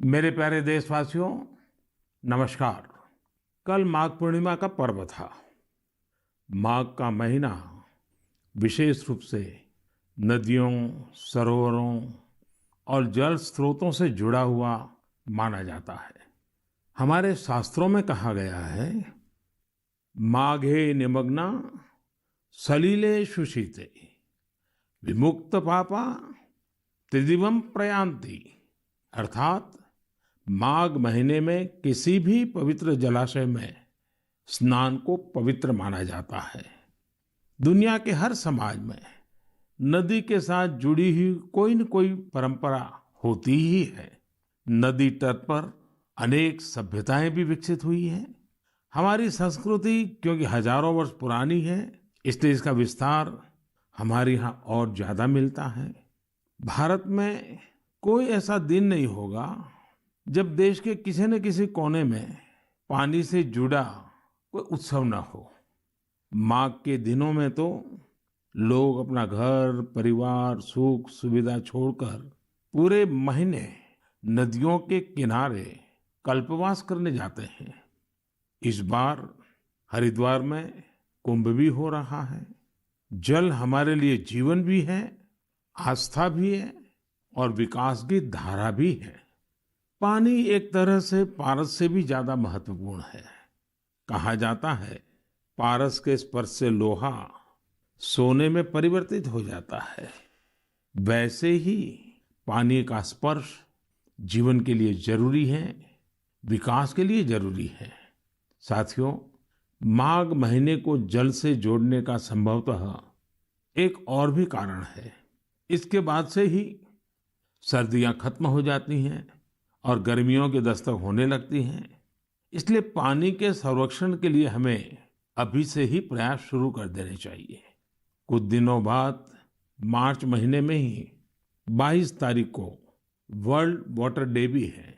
मेरे प्यारे देशवासियों, नमस्कार। कल माघ पूर्णिमा का पर्व था। माघ का महीना विशेष रूप से नदियों, सरोवरों और जल स्रोतों से जुड़ा हुआ माना जाता है। हमारे शास्त्रों में कहा गया है, माघे निमग्ना सलिले सुशीते विमुक्त पापा त्रिदिवम प्रयान्ति। अर्थात माघ महीने में किसी भी पवित्र जलाशय में स्नान को पवित्र माना जाता है। दुनिया के हर समाज में नदी के साथ जुड़ी हुई कोई न कोई परंपरा होती ही है। नदी तट पर अनेक सभ्यताएं भी विकसित हुई हैं। हमारी संस्कृति क्योंकि हजारों वर्ष पुरानी है, इसलिए इसका विस्तार हमारे यहाँ और ज्यादा मिलता है। भारत में कोई ऐसा दिन नहीं होगा जब देश के किसी न किसी कोने में पानी से जुड़ा कोई उत्सव न हो। माघ के दिनों में तो लोग अपना घर, परिवार, सुख सुविधा छोड़कर पूरे महीने नदियों के किनारे कल्पवास करने जाते हैं। इस बार हरिद्वार में कुंभ भी हो रहा है। जल हमारे लिए जीवन भी है, आस्था भी है और विकास की धारा भी है। पानी एक तरह से पारस से भी ज्यादा महत्वपूर्ण है। कहा जाता है, पारस के स्पर्श से लोहा सोने में परिवर्तित हो जाता है। वैसे ही पानी का स्पर्श जीवन के लिए जरूरी है, विकास के लिए जरूरी है। साथियों, माघ महीने को जल से जोड़ने का संभवतः एक और भी कारण है। इसके बाद से ही सर्दियां खत्म हो जाती हैं और गर्मियों की दस्तक होने लगती हैं। इसलिए पानी के संरक्षण के लिए हमें अभी से ही प्रयास शुरू कर देने चाहिए। कुछ दिनों बाद मार्च महीने में ही 22 तारीख को वर्ल्ड वाटर डे भी है।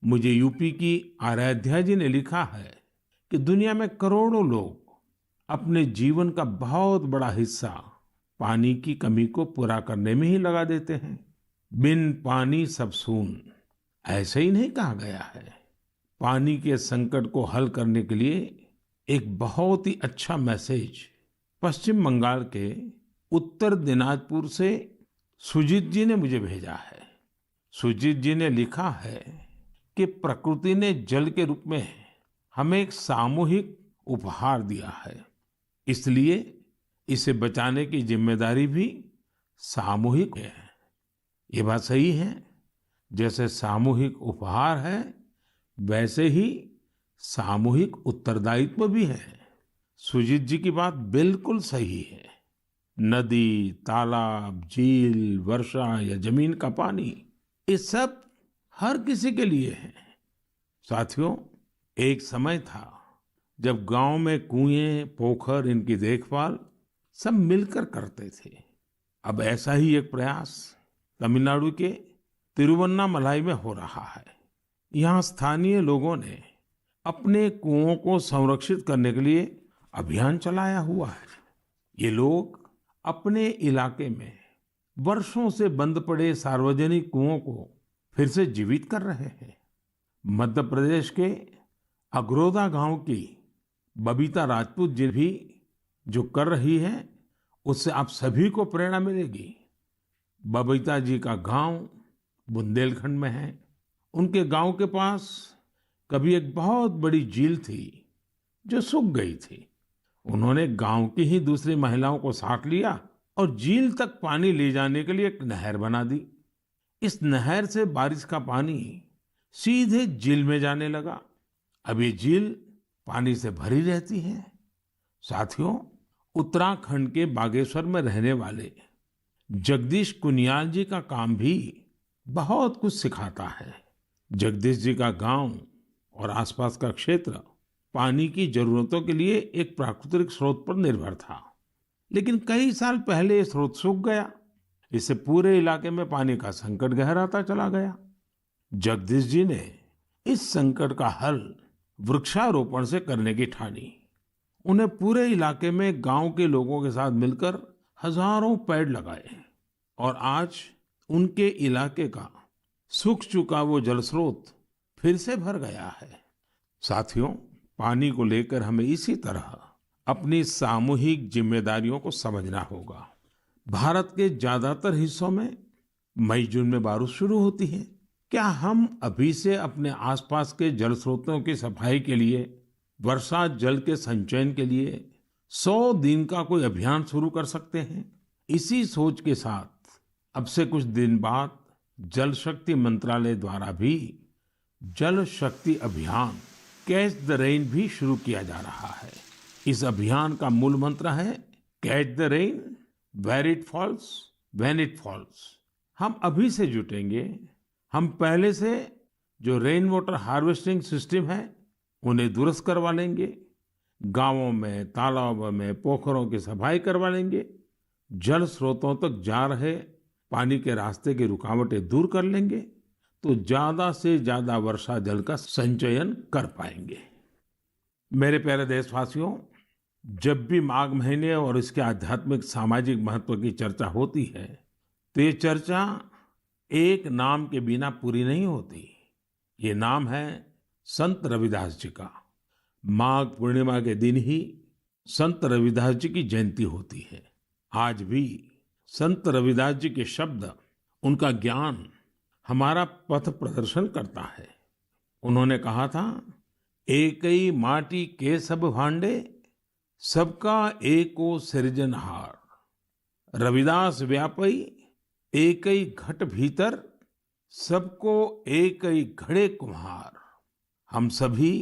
मुझे यूपी की आराध्या जी ने लिखा है कि दुनिया में करोड़ों लोग अपने जीवन का बहुत बड़ा हिस्सा पानी की कमी को पूरा करने में ही लगा देते हैं। बिन पानी सब सून, ऐसे ही नहीं कहा गया है। पानी के संकट को हल करने के लिए एक बहुत ही अच्छा मैसेज पश्चिम बंगाल के उत्तर दिनाजपुर से सुजीत जी ने मुझे भेजा है। सुजीत जी ने लिखा है कि प्रकृति ने जल के रूप में हमें एक सामूहिक उपहार दिया है, इसलिए इसे बचाने की जिम्मेदारी भी सामूहिक है। ये बात सही है। जैसे सामूहिक उपहार है, वैसे ही सामूहिक उत्तरदायित्व भी है। सुजीत जी की बात बिल्कुल सही है। नदी, तालाब, झील, वर्षा या जमीन का पानी, ये सब हर किसी के लिए है। साथियों, एक समय था जब गांव में कुएं, पोखर, इनकी देखभाल सब मिलकर करते थे। अब ऐसा ही एक प्रयास तमिलनाडु के तिरुवन्नामलाई में हो रहा है। यहाँ स्थानीय लोगों ने अपने कुओं को संरक्षित करने के लिए अभियान चलाया हुआ है। ये लोग अपने इलाके में वर्षों से बंद पड़े सार्वजनिक कुओं को फिर से जीवित कर रहे हैं। मध्य प्रदेश के अगरोदा गांव की बबीता राजपूत जी भी जो कर रही है, उससे आप सभी को प्रेरणा मिलेगी। बबीता जी का गांव बुंदेलखंड में है। उनके गांव के पास कभी एक बहुत बड़ी झील थी जो सूख गई थी। उन्होंने गांव की ही दूसरी महिलाओं को साथ लिया और झील तक पानी ले जाने के लिए एक नहर बना दी। इस नहर से बारिश का पानी सीधे झील में जाने लगा। अब ये झील पानी से भरी रहती है। साथियों, उत्तराखंड के बागेश्वर में रहने वाले जगदीश कुनियाल जी का काम भी बहुत कुछ सिखाता है। जगदीश जी का गांव और आसपास का क्षेत्र पानी की जरूरतों के लिए एक प्राकृतिक स्रोत पर निर्भर था, लेकिन कई साल पहले ये स्रोत सूख गया। इससे पूरे इलाके में पानी का संकट गहराता चला गया। जगदीश जी ने इस संकट का हल वृक्षारोपण से करने की ठानी। उन्हें पूरे इलाके में गांव के लोगों के साथ मिलकर हजारों पेड़ लगाए और आज उनके इलाके का सूख चुका वो जल स्रोत फिर से भर गया है। साथियों, पानी को लेकर हमें इसी तरह अपनी सामूहिक जिम्मेदारियों को समझना होगा। भारत के ज्यादातर हिस्सों में मई जून में बारिश शुरू होती है। क्या हम अभी से अपने आसपास के जल स्रोतों की सफाई के लिए, वर्षा जल के संचयन के लिए 100 दिन का कोई अभियान शुरू कर सकते हैं? इसी सोच के साथ अब से कुछ दिन बाद जल शक्ति मंत्रालय द्वारा भी जल शक्ति अभियान कैच द रेन भी शुरू किया जा रहा है। इस अभियान का मूल मंत्र है catch the rain where it falls when it falls. हम अभी से जुटेंगे, हम पहले से जो रेन वाटर हार्वेस्टिंग सिस्टम है उन्हें दुरुस्त करवा लेंगे, गांवों में, तालाबों में, पोखरों की सफाई करवा लेंगे, जल स्रोतों तक जा रहे पानी के रास्ते की रुकावटें दूर कर लेंगे, तो ज्यादा से ज्यादा वर्षा जल का संचयन कर पाएंगे। मेरे प्यारे देशवासियों, जब भी माघ महीने और इसके आध्यात्मिक सामाजिक महत्व की चर्चा होती है तो ये चर्चा एक नाम के बिना पूरी नहीं होती। ये नाम है संत रविदास जी का। माघ पूर्णिमा के दिन ही संत रविदास जी की जयंती होती है। आज भी संत रविदास जी के शब्द, उनका ज्ञान हमारा पथ प्रदर्शन करता है। उन्होंने कहा था, एकई माटी के सब भांडे, सबका एको सृजनहार। रविदास व्यापई एकई घट भीतर, सबको एकई घड़े कुम्हार। हम सभी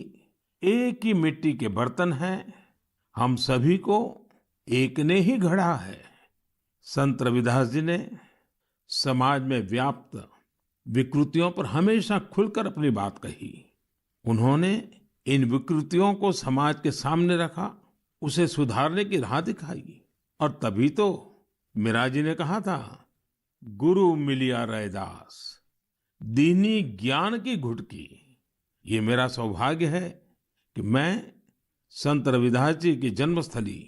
एक ही मिट्टी के बर्तन हैं, हम सभी को एक ने ही गढ़ा है। संत रविदास जी ने समाज में व्याप्त विकृतियों पर हमेशा खुलकर अपनी बात कही। उन्होंने इन विकृतियों को समाज के सामने रखा, उसे सुधारने की राह दिखाई। और तभी तो मीरा जी ने कहा था, गुरु मिलिया रैदास, दीनी ज्ञान की घुटकी। ये मेरा सौभाग्य है कि मैं संत रविदास जी की जन्मस्थली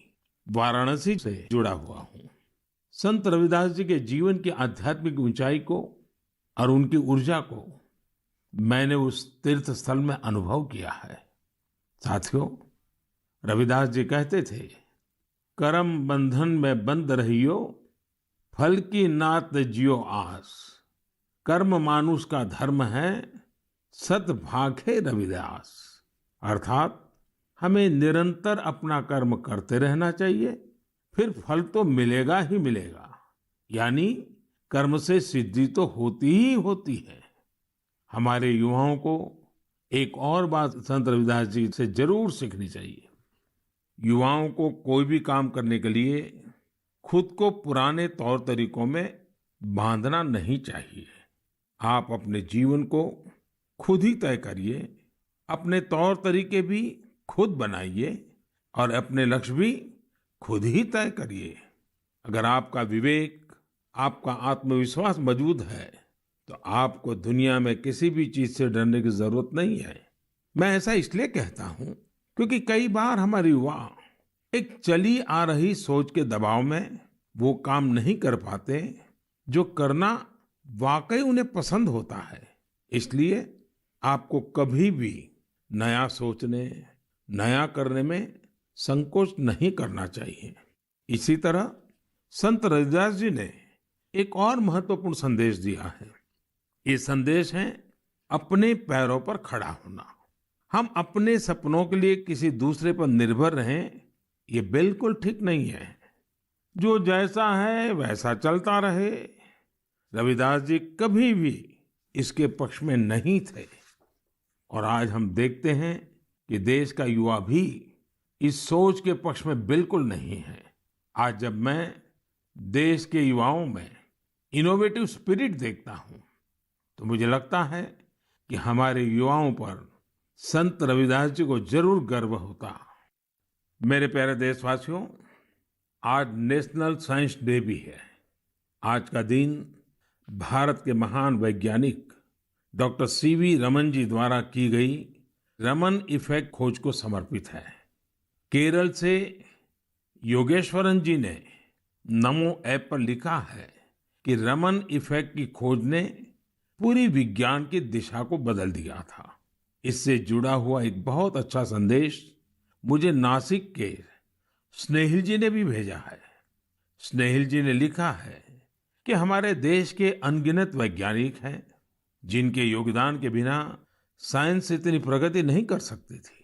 वाराणसी से जुड़ा हुआ हूँ। संत रविदास जी के जीवन की आध्यात्मिक ऊंचाई को और उनकी ऊर्जा को मैंने उस तीर्थ स्थल में अनुभव किया है। साथियों, रविदास जी कहते थे, करम बंधन में बंद रहियो, फल की नात जियो आस। कर्म मानुष का धर्म है, सत भाखे रविदास। अर्थात हमें निरंतर अपना कर्म करते रहना चाहिए, फिर फल तो मिलेगा ही मिलेगा। यानी कर्म से सिद्धि तो होती ही होती है। हमारे युवाओं को एक और बात संत रविदास जी से जरूर सीखनी चाहिए। युवाओं को कोई भी काम करने के लिए खुद को पुराने तौर तरीकों में बांधना नहीं चाहिए। आप अपने जीवन को खुद ही तय करिए, अपने तौर तरीके भी खुद बनाइए और अपने लक्ष्य भी खुद ही तय करिए। अगर आपका विवेक, आपका आत्मविश्वास मजबूत है तो आपको दुनिया में किसी भी चीज से डरने की जरूरत नहीं है। मैं ऐसा इसलिए कहता हूं क्योंकि कई बार हमारे युवा एक चली आ रही सोच के दबाव में वो काम नहीं कर पाते जो करना वाकई उन्हें पसंद होता है। इसलिए आपको कभी भी नया सोचने, नया करने में संकोच नहीं करना चाहिए। इसी तरह संत रविदास जी ने एक और महत्वपूर्ण संदेश दिया है। ये संदेश है अपने पैरों पर खड़ा होना। हम अपने सपनों के लिए किसी दूसरे पर निर्भर रहें, ये बिल्कुल ठीक नहीं है। जो जैसा है वैसा चलता रहे। रविदास जी कभी भी इसके पक्ष में नहीं थे। और आज हम देखते हैं कि देश का युवा भी इस सोच के पक्ष में बिल्कुल नहीं है। आज जब मैं देश के युवाओं में इनोवेटिव स्पिरिट देखता हूं तो मुझे लगता है कि हमारे युवाओं पर संत रविदास जी को जरूर गर्व होता। मेरे प्यारे देशवासियों, आज नेशनल साइंस डे भी है। आज का दिन भारत के महान वैज्ञानिक डॉक्टर सीवी रमन जी द्वारा की गई रमन इफेक्ट खोज को समर्पित है। केरल से योगेश्वरन जी ने नमो ऐप पर लिखा है कि रमन इफेक्ट की खोज ने पूरी विज्ञान की दिशा को बदल दिया था। इससे जुड़ा हुआ एक बहुत अच्छा संदेश मुझे नासिक के स्नेहिल जी ने भी भेजा है। स्नेहिल जी ने लिखा है कि हमारे देश के अनगिनत वैज्ञानिक हैं जिनके योगदान के बिना साइंस इतनी प्रगति नहीं कर सकती थी।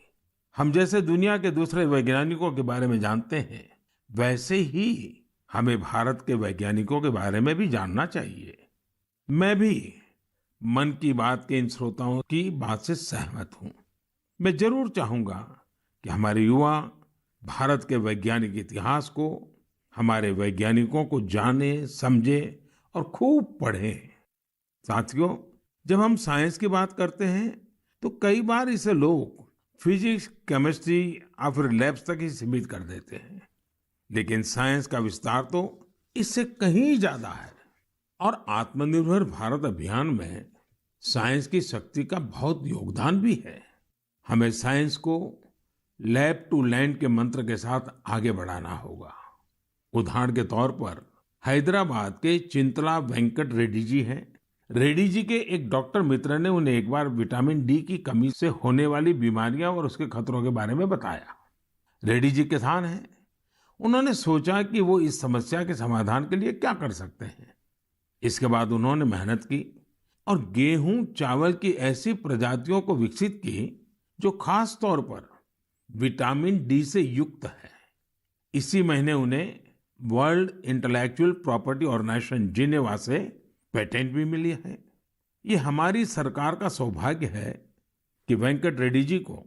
हम जैसे दुनिया के दूसरे वैज्ञानिकों के बारे में जानते हैं, वैसे ही हमें भारत के वैज्ञानिकों के बारे में भी जानना चाहिए। मैं भी मन की बात के इन श्रोताओं की बात से सहमत हूँ। मैं जरूर चाहूंगा कि हमारे युवा भारत के वैज्ञानिक इतिहास को, हमारे वैज्ञानिकों को जाने, समझे और खूब पढ़ें। साथियों, जब हम साइंस की बात करते हैं तो कई बार इसे लोग फिजिक्स, केमिस्ट्री या फिर लैब्स तक ही सीमित कर देते हैं। लेकिन साइंस का विस्तार तो इससे कहीं ज्यादा है। और आत्मनिर्भर भारत अभियान में साइंस की शक्ति का बहुत योगदान भी है। हमें साइंस को लैब टू लैंड के मंत्र के साथ आगे बढ़ाना होगा। उदाहरण के तौर पर हैदराबाद के चिंतला वेंकट रेड्डी जी हैं। रेड्डी जी के एक डॉक्टर मित्र ने उन्हें एक बार विटामिन डी की कमी से होने वाली बीमारियां और उसके खतरों के बारे में बताया। रेड्डी जी किसान हैं। उन्होंने सोचा कि वो इस समस्या के समाधान के लिए क्या कर सकते हैं। इसके बाद उन्होंने मेहनत की और गेहूं, चावल की ऐसी प्रजातियों को विकसित की जो खास तौर पर विटामिन डी से युक्त है। इसी महीने उन्हें world intellectual property organization Geneva से पेटेंट भी मिली है। ये हमारी सरकार का सौभाग्य है कि वेंकट रेड्डी जी को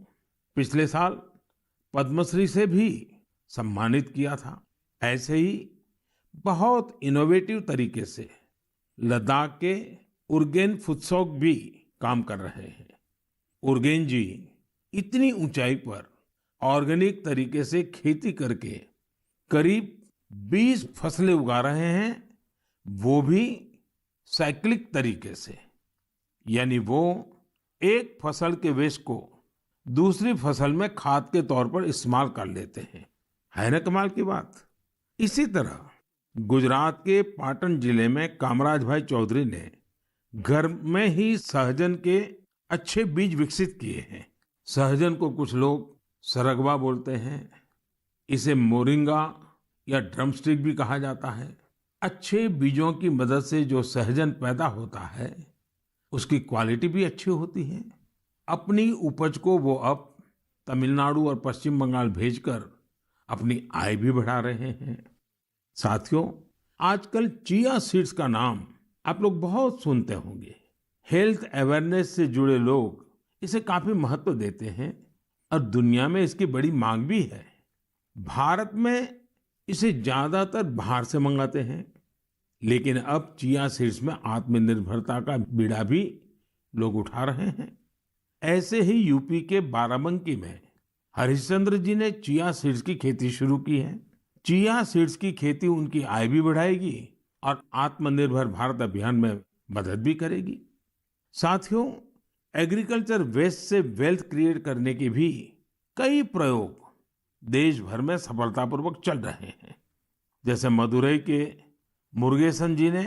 पिछले साल पद्मश्री से भी सम्मानित किया था। ऐसे ही बहुत इनोवेटिव तरीके से लद्दाख के उरगेन फुत्सौग भी काम कर रहे हैं। उरगेन जी इतनी ऊंचाई पर ऑर्गेनिक तरीके से खेती करके करीब 20 फसलें उगा रहे हैं, वो भी साइक्लिक तरीके से। यानी वो एक फसल के वेस्ट को दूसरी फसल में खाद के तौर पर इस्तेमाल कर लेते हैं। है ना कमाल की बात। इसी तरह गुजरात के पाटन जिले में कामराज भाई चौधरी ने घर में ही सहजन के अच्छे बीज विकसित किए हैं। सहजन को कुछ लोग सरगवा बोलते हैं। इसे मोरिंगा या ड्रमस्टिक भी कहा जाता है। अच्छे बीजों की मदद से जो सहजन पैदा होता है उसकी क्वालिटी भी अच्छी होती है। अपनी उपज को वो अब तमिलनाडु और पश्चिम बंगाल भेजकर अपनी आय भी बढ़ा रहे हैं। साथियों, आजकल चिया सीड्स का नाम आप लोग बहुत सुनते होंगे। हेल्थ अवेयरनेस से जुड़े लोग इसे काफी महत्व देते हैं और दुनिया में इसकी बड़ी मांग भी है। भारत में इसे ज्यादातर बाहर से मंगाते हैं, लेकिन अब चिया सीड्स में आत्मनिर्भरता का बीड़ा भी लोग उठा रहे हैं। ऐसे ही यूपी के बाराबंकी में हरिश्चंद्र जी ने चिया सीड्स की खेती शुरू की है। चिया सीड्स की खेती उनकी आय भी बढ़ाएगी और आत्मनिर्भर भारत अभियान में मदद भी करेगी। साथियों, एग्रीकल्चर वेस्ट से वेल्थ क्रिएट करने के भी कई प्रयोग देश भर में सफलतापूर्वक चल रहे हैं। जैसे मदुरई के मुरुगेसन जी ने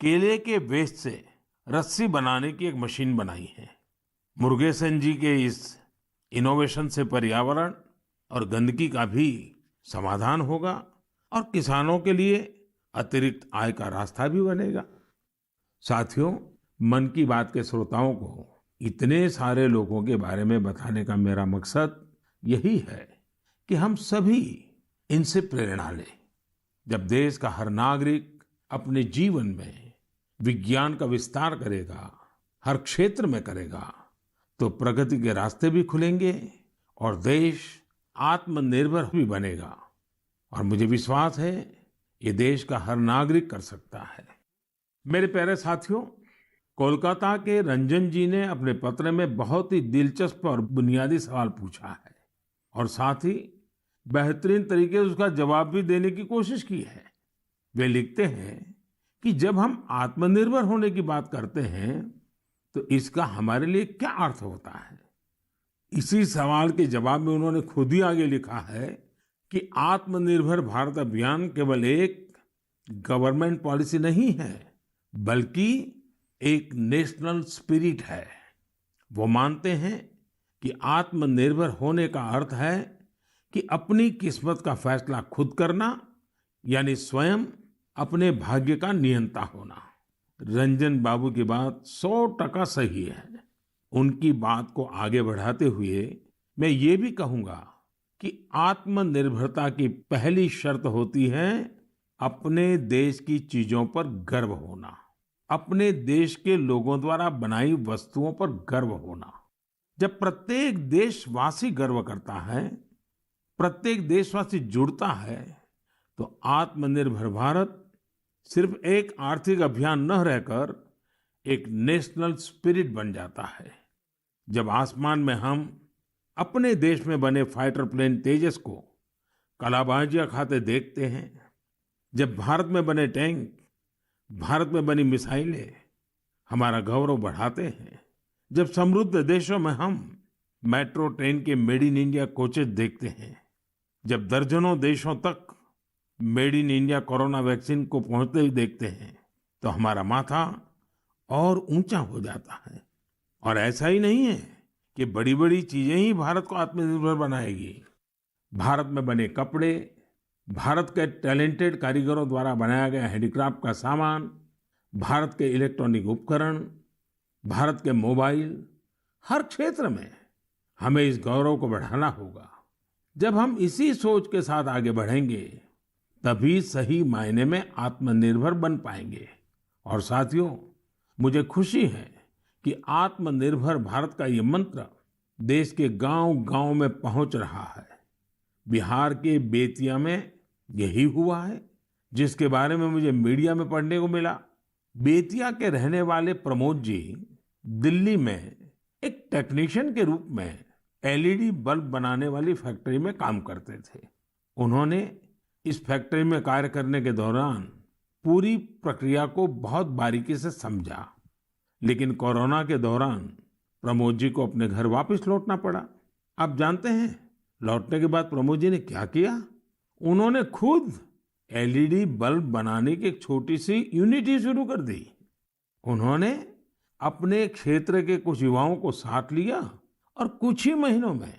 केले के वेस्ट से रस्सी बनाने की एक मशीन बनाई है। मुरुगेसन जी के इस इनोवेशन से पर्यावरण और गंदगी का भी समाधान होगा और किसानों के लिए अतिरिक्त आय का रास्ता भी बनेगा। साथियों, मन की बात के श्रोताओं को इतने सारे लोगों के बारे में बताने का मेरा मकसद यही है कि हम सभी इनसे प्रेरणा लें। जब देश का हर नागरिक अपने जीवन में विज्ञान का विस्तार करेगा, हर क्षेत्र में करेगा, तो प्रगति के रास्ते भी खुलेंगे और देश आत्मनिर्भर भी बनेगा। और मुझे विश्वास है ये देश का हर नागरिक कर सकता है। मेरे प्यारे साथियों, कोलकाता के रंजन जी ने अपने पत्र में बहुत ही दिलचस्प और बुनियादी सवाल पूछा है और साथ ही बेहतरीन तरीके से उसका जवाब भी देने की कोशिश की है। वे लिखते हैं कि जब हम आत्मनिर्भर होने की बात करते हैं तो इसका हमारे लिए क्या अर्थ होता है। इसी सवाल के जवाब में उन्होंने खुद ही आगे लिखा है कि आत्मनिर्भर भारत अभियान केवल एक गवर्नमेंट पॉलिसी नहीं है, बल्कि एक नेशनल स्पिरिट है। वो मानते हैं कि आत्मनिर्भर होने का अर्थ है कि अपनी किस्मत का फैसला खुद करना, यानी स्वयं अपने भाग्य का नियंता होना। रंजन बाबू की बात 100% सही है। उनकी बात को आगे बढ़ाते हुए मैं ये भी कहूंगा कि आत्मनिर्भरता की पहली शर्त होती है अपने देश की चीजों पर गर्व होना, अपने देश के लोगों द्वारा बनाई वस्तुओं पर गर्व होना। जब प्रत्येक देशवासी गर्व करता है, प्रत्येक देशवासी जुड़ता है, तो आत्मनिर्भर भारत सिर्फ एक आर्थिक अभियान न रहकर एक नेशनल स्पिरिट बन जाता है। जब आसमान में हम अपने देश में बने फाइटर प्लेन तेजस को कलाबाजियां खाते देखते हैं, जब भारत में बने टैंक, भारत में बनी मिसाइलें हमारा गौरव बढ़ाते हैं, जब समृद्ध देशों में हम मेट्रो ट्रेन के मेड इन इंडिया कोचेस देखते हैं, जब दर्जनों देशों तक made in India corona vaccine को पहुंचते हुए देखते हैं, तो हमारा माथा और ऊंचा हो जाता है। और ऐसा ही नहीं है कि बड़ी बड़ी चीजें ही भारत को आत्मनिर्भर बनाएगी। भारत में बने कपड़े, भारत के टैलेंटेड कारीगरों द्वारा बनाया गया हैंडीक्राफ्ट का सामान, भारत के इलेक्ट्रॉनिक उपकरण, भारत के मोबाइल, हर क्षेत्र में हमें इस गौरव को बढ़ाना होगा। जब हम इसी सोच के साथ आगे बढ़ेंगे, तभी सही मायने में आत्मनिर्भर बन पाएंगे। और साथियों, मुझे खुशी है कि आत्मनिर्भर भारत का ये मंत्र देश के गांव-गांव में पहुंच रहा है। बिहार के बेतिया में यही हुआ है, जिसके बारे में मुझे मीडिया में पढ़ने को मिला। बेतिया के रहने वाले प्रमोद जी दिल्ली में एक टेक्नीशियन के रूप में एलईडी बल्ब बनाने वाली फैक्ट्री में काम करते थे। उन्होंने इस फैक्ट्री में कार्य करने के दौरान पूरी प्रक्रिया को बहुत बारीकी से समझा, लेकिन कोरोना के दौरान प्रमोद जी को अपने घर वापस लौटना पड़ा। आप जानते हैं, लौटने के बाद प्रमोद जी ने क्या किया? उन्होंने खुद एलईडी बल्ब बनाने की एक छोटी सी यूनिट ही शुरू कर दी। उन्होंने अपने क्षेत्र के कुछ युवाओं को साथ लिया और कुछ ही महीनों में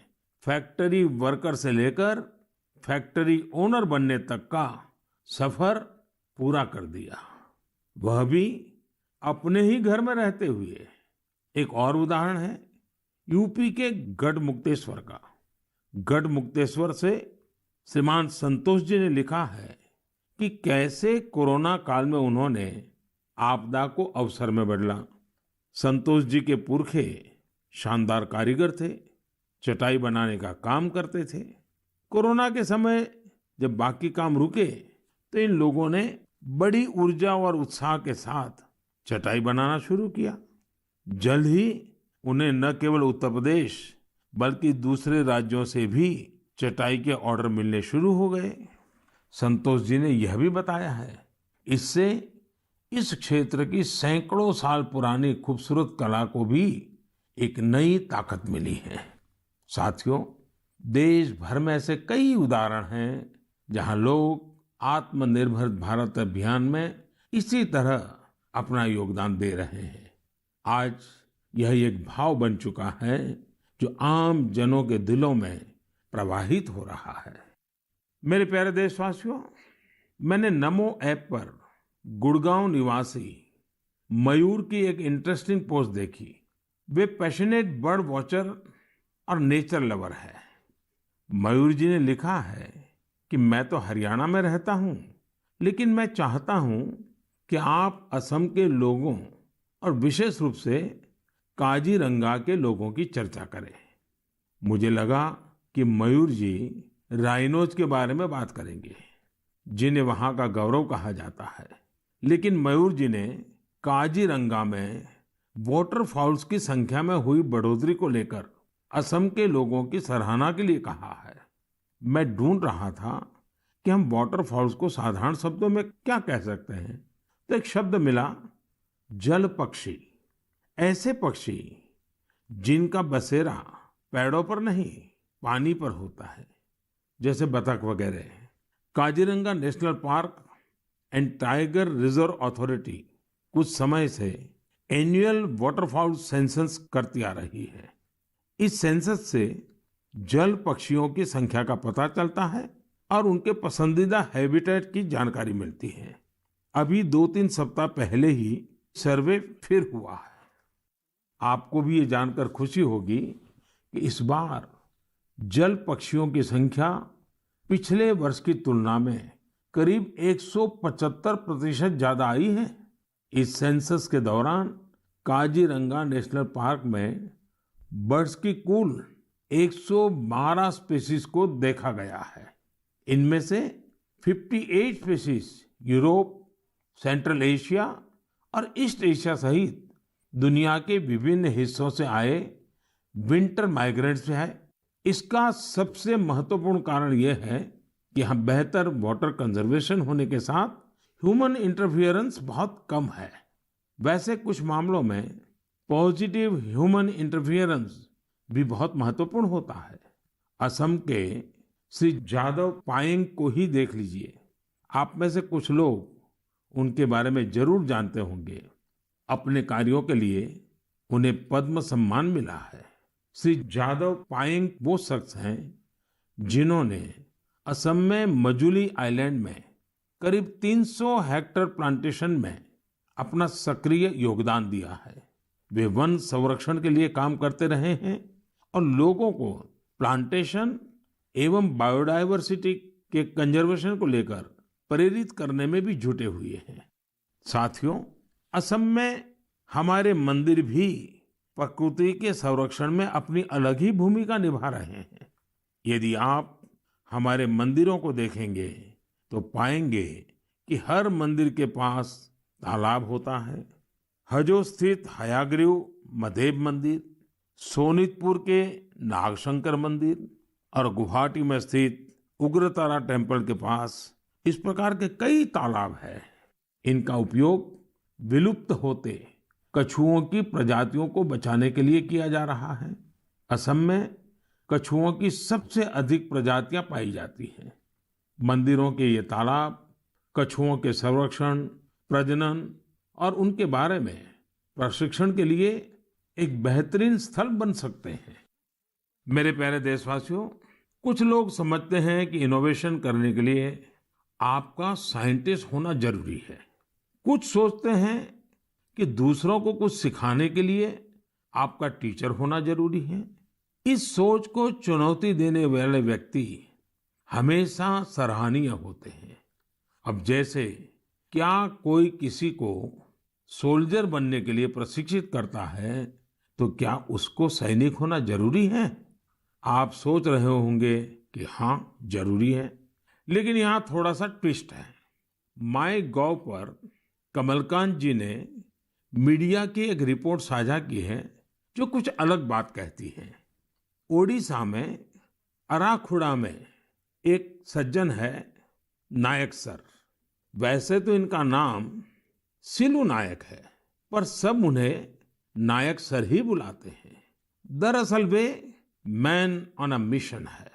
फैक्ट्री वर्कर से लेकर फैक्ट्री ओनर बनने तक का सफर पूरा कर दिया, वह भी अपने ही घर में रहते हुए। एक और उदाहरण है यूपी के गढ़मुक्तेश्वर का। गढ़मुक्तेश्वर से श्रीमान संतोष जी ने लिखा है कि कैसे कोरोना काल में उन्होंने आपदा को अवसर में बदला। संतोष जी के पुरखे शानदार कारीगर थे, चटाई बनाने का काम करते थे। कोरोना के समय जब बाकी काम रुके, तो इन लोगों ने बड़ी ऊर्जा और उत्साह के साथ चटाई बनाना शुरू किया। जल्द ही उन्हें न केवल उत्तर प्रदेश बल्कि दूसरे राज्यों से भी चटाई के ऑर्डर मिलने शुरू हो गए। संतोष जी ने यह भी बताया है, इससे इस क्षेत्र की सैकड़ों साल पुरानी खूबसूरत कला को भी एक नई ताकत मिली है। साथियों, देश भर में ऐसे कई उदाहरण हैं जहां लोग आत्मनिर्भर भारत अभियान में इसी तरह अपना योगदान दे रहे हैं। आज यह एक भाव बन चुका है जो आम जनों के दिलों में प्रवाहित हो रहा है। मेरे प्यारे देशवासियों, मैंने नमो ऐप पर गुड़गांव निवासी मयूर की एक इंटरेस्टिंग पोस्ट देखी। वे पैशनेट बर्ड वॉचर और नेचर लवर है। मयूर जी ने लिखा है कि मैं तो हरियाणा में रहता हूँ, लेकिन मैं चाहता हूँ कि आप असम के लोगों और विशेष रूप से काजीरंगा के लोगों की चर्चा करें। मुझे लगा कि मयूर जी राइनोज के बारे में बात करेंगे, जिन्हें वहां का गौरव कहा जाता है। लेकिन मयूर जी ने काजीरंगा में वाटरफाउल्स की संख्या में हुई बढ़ोतरी को लेकर असम के लोगों की सराहना के लिए कहा है। मैं ढूंढ रहा था कि हम वाटरफाउल्स को साधारण शब्दों में क्या कह सकते हैं, तो एक शब्द मिला, जल पक्षी। ऐसे पक्षी जिनका बसेरा पेड़ों पर नहीं पानी पर होता है, जैसे बतख वगैरह। Kaziranga national park and tiger reserve authority कुछ समय से एनुअल वाटरफाउल सेंसस करती आ रही है। इस सेंसस से जल पक्षियों की संख्या का पता चलता है और उनके पसंदीदा हैबिटेट की जानकारी मिलती है। अभी 2-3 सप्ताह पहले ही सर्वे फिर हुआ है। आपको भी ये जानकर खुशी होगी कि इस बार जल पक्षियों की संख्या पिछले वर्ष की तुलना में करीब 175% ज्यादा आई है। इस सेंसस के दौरान काजीरंगा नेशनल पार्क में बर्ड्स की कुल 112 स्पीशीज को देखा गया है। इनमें से 58 स्पीशीज यूरोप, सेंट्रल एशिया और ईस्ट एशिया सहित दुनिया के विभिन्न हिस्सों से आए विंटर माइग्रेंट्स है। इसका सबसे महत्वपूर्ण कारण यह है कि यहाँ बेहतर वाटर कंजर्वेशन होने के साथ ह्यूमन इंटरफियरेंस बहुत कम है। वैसे कुछ मामलों में पॉजिटिव ह्यूमन इंटरफियरेंस भी बहुत महत्वपूर्ण होता है। असम के श्री जादव पायेंग को ही देख लीजिए। आप में से कुछ लोग उनके बारे में जरूर जानते होंगे। अपने कार्यों के लिए उन्हें पद्म सम्मान मिला है। श्री जादव पायेंग वो शख्स हैं जिन्होंने असम में मजुली आइलैंड में करीब 300 हेक्टेयर प्लांटेशन में अपना सक्रिय योगदान दिया है। वे वन संरक्षण के लिए काम करते रहे हैं और लोगों को प्लांटेशन एवं बायोडायवर्सिटी के कंजर्वेशन को लेकर प्रेरित करने में भी जुटे हुए हैं। साथियों, असम में हमारे मंदिर भी प्रकृति के संरक्षण में अपनी अलग ही भूमिका निभा रहे हैं। यदि आप हमारे मंदिरों को देखेंगे तो पाएंगे कि हर मंदिर के पास तालाब होता है। हजो स्थित हयाग्रीव मधेब मंदिर, सोनितपुर के नागशंकर मंदिर और गुवाहाटी में स्थित उग्रतारा टेम्पल के पास इस प्रकार के कई तालाब हैं। इनका उपयोग विलुप्त होते कछुओं की प्रजातियों को बचाने के लिए किया जा रहा है। असम में कछुओं की सबसे अधिक प्रजातियां पाई जाती हैं। मंदिरों के ये तालाब कछुओं के संरक्षण, प्रजनन और उनके बारे में प्रशिक्षण के लिए एक बेहतरीन स्थल बन सकते हैं। मेरे प्यारे देशवासियों, कुछ लोग समझते हैं कि इनोवेशन करने के लिए आपका साइंटिस्ट होना जरूरी है। कुछ सोचते हैं कि दूसरों को कुछ सिखाने के लिए आपका टीचर होना जरूरी है। इस सोच को चुनौती देने वाले व्यक्ति हमेशा सराहनीय होते हैं। अब जैसे क्या कोई किसी को सोल्जर बनने के लिए प्रशिक्षित करता है तो क्या उसको सैनिक होना जरूरी है? आप सोच रहे होंगे कि हाँ, जरूरी है। लेकिन यहाँ थोड़ा सा ट्विस्ट है। माई गॉव पर कमलकांत जी ने मीडिया की एक रिपोर्ट साझा की है जो कुछ अलग बात कहती है। ओडिशा में अराखुड़ा में एक सज्जन है नायक सर। वैसे तो इनका नाम सिलू नायक है, पर सब उन्हें नायक सर ही बुलाते हैं। दरअसल वे मैन ऑन अ मिशन है।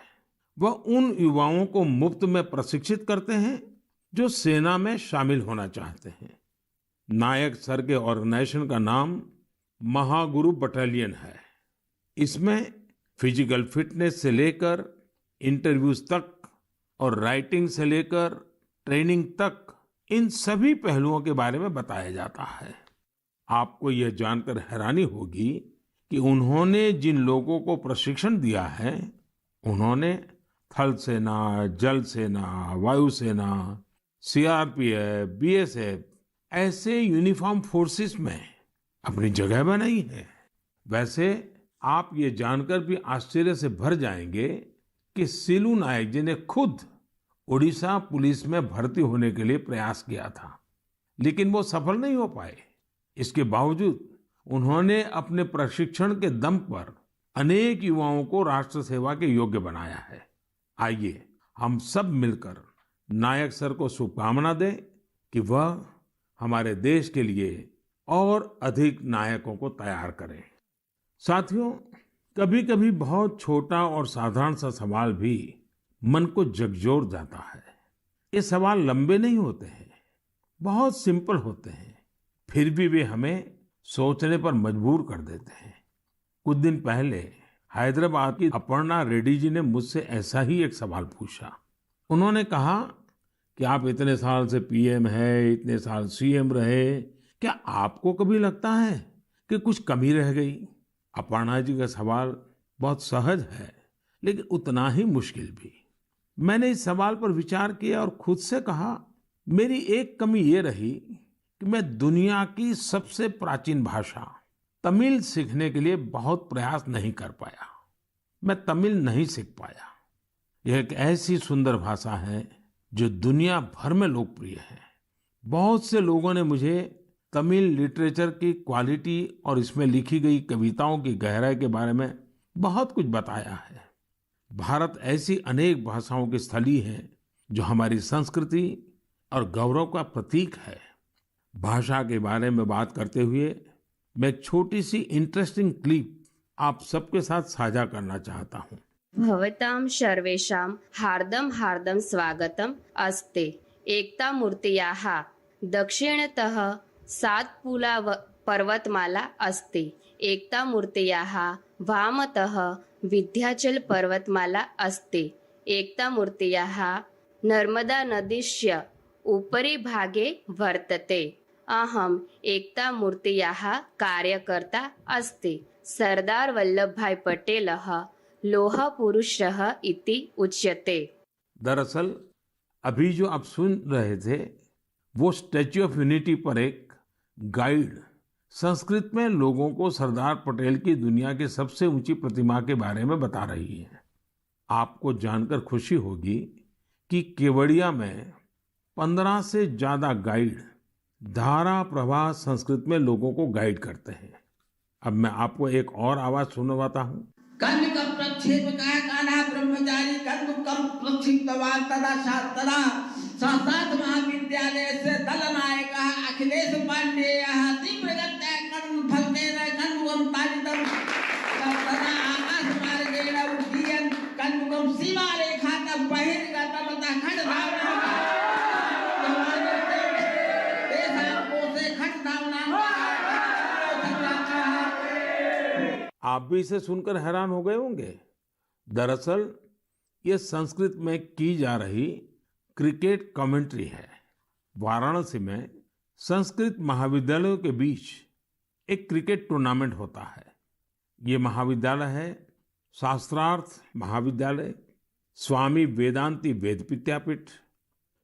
वह उन युवाओं को मुफ्त में प्रशिक्षित करते हैं जो सेना में शामिल होना चाहते हैं। नायक सर के ऑर्गेनाइजेशन का नाम महागुरु बटालियन है। इसमें फिजिकल फिटनेस से लेकर इंटरव्यूज तक और राइटिंग से लेकर ट्रेनिंग तक इन सभी पहलुओं के बारे में बताया जाता है। आपको यह जानकर हैरानी होगी कि उन्होंने जिन लोगों को प्रशिक्षण दिया है, उन्होंने थल सेना, जल सेना, वायुसेना, सीआरपीएफ, बीएसएफ ऐसे यूनिफॉर्म फोर्सेस में अपनी जगह बनाई है। वैसे आप ये जानकर भी आश्चर्य से भर जाएंगे कि सिलू नायक जी ने खुद ओडिशा पुलिस में भर्ती होने के लिए प्रयास किया था, लेकिन वो सफल नहीं हो पाए। इसके बावजूद उन्होंने अपने प्रशिक्षण के दम पर अनेक युवाओं को राष्ट्र सेवा के योग्य बनाया है। आइए हम सब मिलकर नायक सर को शुभकामना दें कि वह हमारे देश के लिए और अधिक नायकों को तैयार करें। साथियों, कभी-कभी बहुत छोटा और साधारण सा सवाल भी मन को झकझोर जाता है। ये सवाल लंबे नहीं होते हैं, बहुत सिंपल होते हैं, फिर भी वे हमें सोचने पर मजबूर कर देते हैं। कुछ दिन पहले हैदराबाद की अपर्णा रेड्डी जी ने मुझसे ऐसा ही एक सवाल पूछा। उन्होंने कहा कि आप इतने साल से पीएम है, इतने साल सीएम रहे, क्या आपको कभी लगता है कि कुछ कमी रह गई? अपर्णा जी का सवाल बहुत सहज है, लेकिन उतना ही मुश्किल भी। मैंने इस सवाल पर विचार किया और खुद से कहा, मेरी एक कमी ये रही कि मैं दुनिया की सबसे प्राचीन भाषा तमिल सीखने के लिए बहुत प्रयास नहीं कर पाया। मैं तमिल नहीं सीख पाया। यह एक ऐसी सुंदर भाषा है जो दुनिया भर में लोकप्रिय है। बहुत से लोगों ने मुझे तमिल लिटरेचर की क्वालिटी और इसमें लिखी गई कविताओं की गहराई के बारे में बहुत कुछ बताया है। भारत ऐसी अनेक भाषाओं की स्थली है जो हमारी संस्कृति और गौरव का प्रतीक है। भाषा के बारे में बात करते हुए मैं एक छोटी सी इंटरेस्टिंग क्लिप आप सबके साथ साझा करना चाहता हूँ। भवतां सर्वेषां हार्दं हार्दं स्वागतम् अस्ति। एकता मूर्त्याः दक्षिणतः सातपुला पर्वतमाला अस्ति। एकता मूर्त्याः वामतः विन्ध्याचल पर्वतमाला अस्ति। एकता मूर्त्याः नर्मदा नदीस्य उपरि भागे वर्तते। अहम् एकता मूर्त्याः कार्यकर्ता अस्ति। सरदार वल्लभभाई पटेलः लोह पुरुषः इति उच्यते। दरअसल अभी जो आप सुन रहे थे वो स्टैच्यू ऑफ यूनिटी पर एक गाइड संस्कृत में लोगों को सरदार पटेल की दुनिया की सबसे ऊंची प्रतिमा के बारे में बता रही है। आपको जानकर खुशी होगी कि केवड़िया में 15 से ज्यादा गाइड धारा प्रवाह संस्कृत में लोगों को गाइड करते हैं। अब मैं आपको एक और आवाज सुनवाता हूँ। कन्निकं प्रक्षेपकाय कान्हा ब्रह्मचारी कन्दुकं प्रक्षिप्तवान् तदा तदा संस्कृत महाविद्यालयस्य दलनायकः अखिलेश पाण्डेयः तीव्रगत्या कन्दुफलकेन कन्दुकं ताडितं तदा आकाशमार्गेण उड्डयन् कन्दुकं सीमारेखातः बहिर्गतं ततः खड्गधावनं तेषां कोशे खड्गधावनं। आप भी इसे सुनकर हैरान हो गए होंगे। दरअसल ये संस्कृत में की जा रही क्रिकेट कमेंट्री है। वाराणसी में संस्कृत महाविद्यालयों के बीच एक क्रिकेट टूर्नामेंट होता है। ये महाविद्यालय है शास्त्रार्थ महाविद्यालय, स्वामी वेदांती वेद विद्यापीठ,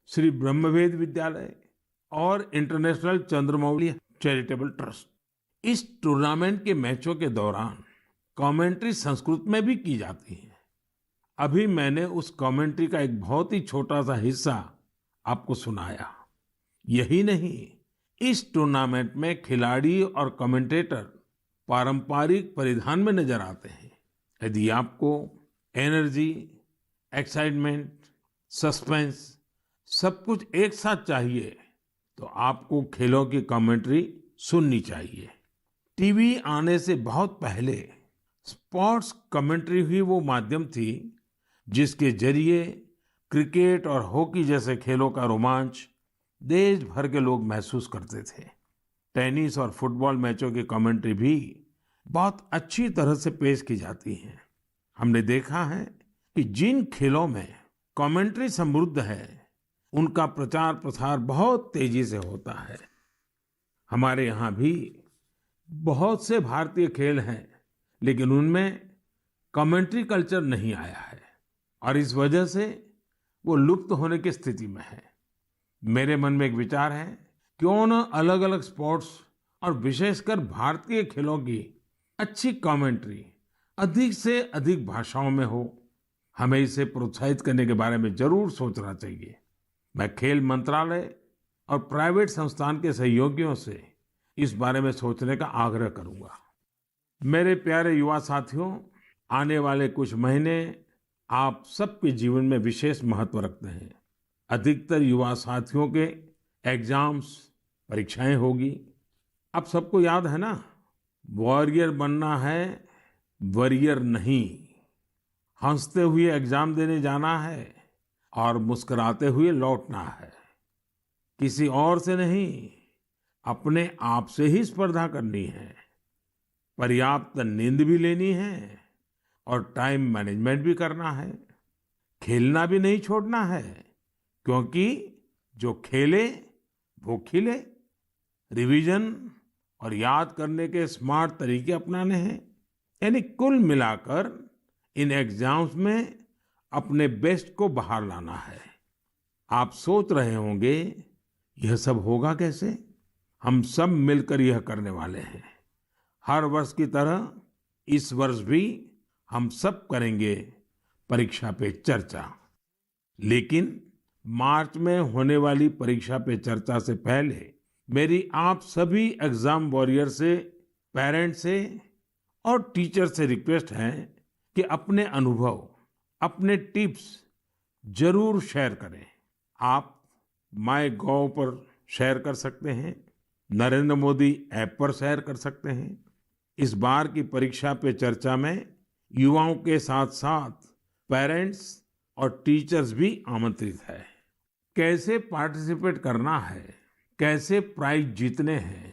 श्री ब्रह्मवेद विद्यालय और इंटरनेशनल चंद्रमौली चैरिटेबल ट्रस्ट। इस टूर्नामेंट के मैचों के दौरान कमेंट्री संस्कृत में भी की जाती है। अभी मैंने उस कमेंट्री का एक बहुत ही छोटा सा हिस्सा आपको सुनाया। यही नहीं, इस टूर्नामेंट में खिलाड़ी और कमेंटेटर पारंपरिक परिधान में नजर आते हैं। यदि आपको एनर्जी, एक्साइटमेंट, सस्पेंस सब कुछ एक साथ चाहिए तो आपको खेलों की कमेंट्री सुननी चाहिए। टीवी आने से बहुत पहले स्पोर्ट्स कमेंट्री ही वो माध्यम थी जिसके जरिए क्रिकेट और हॉकी जैसे खेलों का रोमांच देश भर के लोग महसूस करते थे। टेनिस और फुटबॉल मैचों की कमेंट्री भी बहुत अच्छी तरह से पेश की जाती है। हमने देखा है कि जिन खेलों में कमेंट्री समृद्ध है उनका प्रचार प्रसार बहुत तेजी से होता है। हमारे यहाँ भी बहुत से भारतीय खेल हैं, लेकिन उनमें कमेंट्री कल्चर नहीं आया है और इस वजह से वो लुप्त होने की स्थिति में है। मेरे मन में एक विचार है, क्यों न अलग अलग स्पोर्ट्स और विशेषकर भारतीय खेलों की अच्छी कमेंट्री अधिक से अधिक भाषाओं में हो। हमें इसे प्रोत्साहित करने के बारे में जरूर सोचना चाहिए। मैं खेल मंत्रालय और प्राइवेट संस्थान के सहयोगियों से इस बारे में सोचने का आग्रह करूंगा। मेरे प्यारे युवा साथियों, आने वाले कुछ महीने आप सबके जीवन में विशेष महत्व रखते हैं। अधिकतर युवा साथियों के एग्जाम्स, परीक्षाएं होगी। अब सबको याद है ना, वॉरियर बनना है, वॉरियर नहीं। हंसते हुए एग्जाम देने जाना है और मुस्कुराते हुए लौटना है। किसी और से नहीं, अपने आप से ही स्पर्धा करनी है, पर्याप्त नींद भी लेनी है और टाइम मैनेजमेंट भी करना है। खेलना भी नहीं छोड़ना है, क्योंकि जो खेले वो खिले। रिवीजन और याद करने के स्मार्ट तरीके अपनाने हैं। यानी कुल मिलाकर इन एग्जाम्स में अपने बेस्ट को बाहर लाना है। आप सोच रहे होंगे यह सब होगा कैसे? हम सब मिलकर यह करने वाले हैं। हर वर्ष की तरह इस वर्ष भी हम सब करेंगे परीक्षा पे चर्चा। लेकिन मार्च में होने वाली परीक्षा पे चर्चा से पहले मेरी आप सभी एग्जाम वॉरियर से, पेरेंट्स से और टीचर से रिक्वेस्ट है कि अपने अनुभव, अपने टिप्स जरूर शेयर करें। आप MyGov पर शेयर कर सकते हैं, नरेंद्र मोदी ऐप पर शेयर कर सकते हैं। इस बार की परीक्षा पे चर्चा में युवाओं के साथ साथ पेरेंट्स और टीचर्स भी आमंत्रित है। कैसे पार्टिसिपेट करना है, कैसे प्राइज जीतने हैं,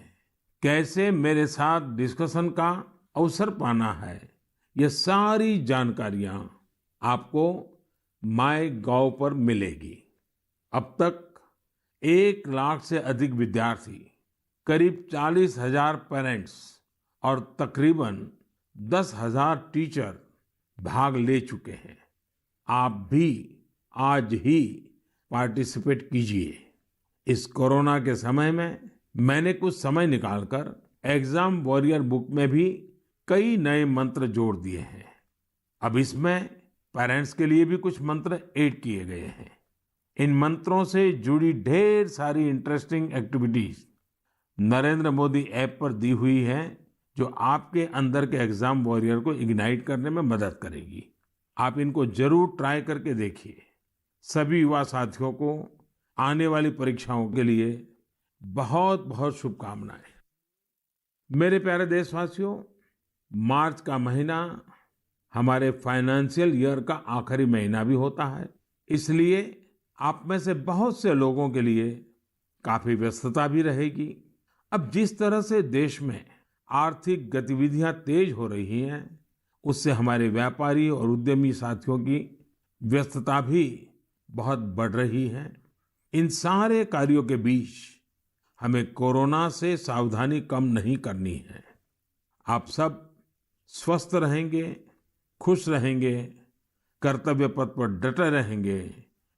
कैसे मेरे साथ डिस्कशन का अवसर पाना है, ये सारी जानकारियां आपको MyGov पर मिलेगी। अब तक 1 लाख से अधिक विद्यार्थी, करीब 40,000 पेरेंट्स और तकरीबन 10,000 टीचर भाग ले चुके हैं। आप भी आज ही पार्टिसिपेट कीजिए। इस कोरोना के समय में मैंने कुछ समय निकालकर एग्जाम वॉरियर बुक में भी कई नए मंत्र जोड़ दिए हैं। अब इसमें पेरेंट्स के लिए भी कुछ मंत्र ऐड किए गए हैं। इन मंत्रों से जुड़ी ढेर सारी interesting activities Narendra Modi app पर दी हुई है, जो आपके अंदर के एग्जाम वॉरियर को इग्नाइट करने में मदद करेगी। आप इनको जरूर ट्राई करके देखिए। सभी युवा साथियों को आने वाली परीक्षाओं के लिए बहुत बहुत शुभकामनाएं। मेरे प्यारे देशवासियों, मार्च का महीना हमारे फाइनेंशियल ईयर का आखिरी महीना भी होता है। इसलिए आप में से बहुत से लोगों के लिए काफी व्यस्तता भी रहेगी। अब जिस तरह से देश में आर्थिक गतिविधियां तेज हो रही हैं, उससे हमारे व्यापारी और उद्यमी साथियों की व्यस्तता भी बहुत बढ़ रही है। इन सारे कार्यों के बीच हमें कोरोना से सावधानी कम नहीं करनी है। आप सब स्वस्थ रहेंगे, खुश रहेंगे, कर्तव्य पथ पर डटे रहेंगे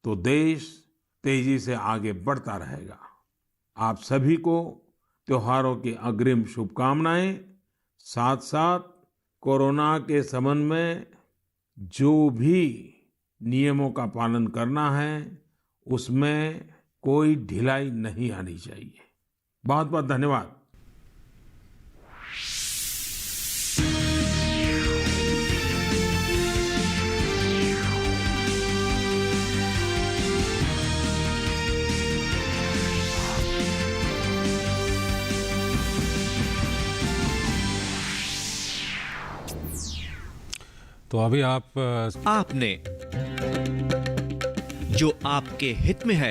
तो देश तेजी से आगे बढ़ता रहेगा। आप सभी को त्योहारों की अग्रिम शुभकामनाएं। साथ साथ कोरोना के संबंध में जो भी नियमों का पालन करना है, उसमें कोई ढिलाई नहीं आनी चाहिए। बहुत बहुत धन्यवाद। तो अभी आपने जो आपके हित में है